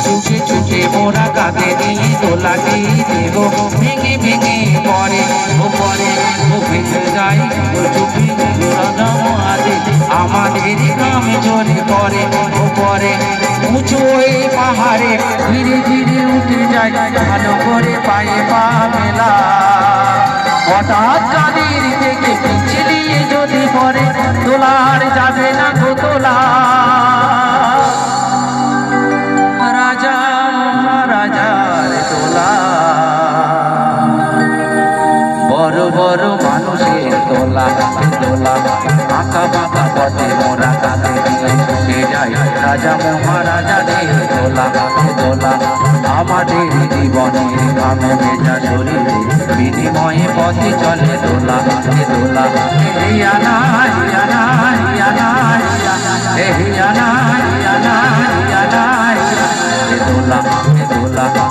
চুকে চুকে মোরা কাঁধে নিয়ে দোলাটি দেব ভেঙে ভেঙে পরে ও পরে ও ভেঙে যায় ও চুপি আমাদের গ্রাম জলে পরে ও পরে উঁচু ওই পাহাড়ে ধীরে ধীরে উঠে যায় ভালো করে পায়ে পা মেলা হঠাৎ কাঁদের থেকে পিছলিয়ে যদি পরে তোলার যাবে না গো তোলা রাজা মহারাজার তোলা বড় বড় মানুষের তোলা তোলা আঁকা বাঁকা পথে মোরা কাঁধে নিয়ে ছুটে যাই রাজা মহারাজাদের তোলা তোলা আমাদের জীবনের ঘামে ভেজা শরীরে বিনিময়ে পথে চলে দোলা দোলা হিয়ানা হিয়ানা হিয়ানা হিয়ানা হিয়ানা হিয়ানা দোলা দোলা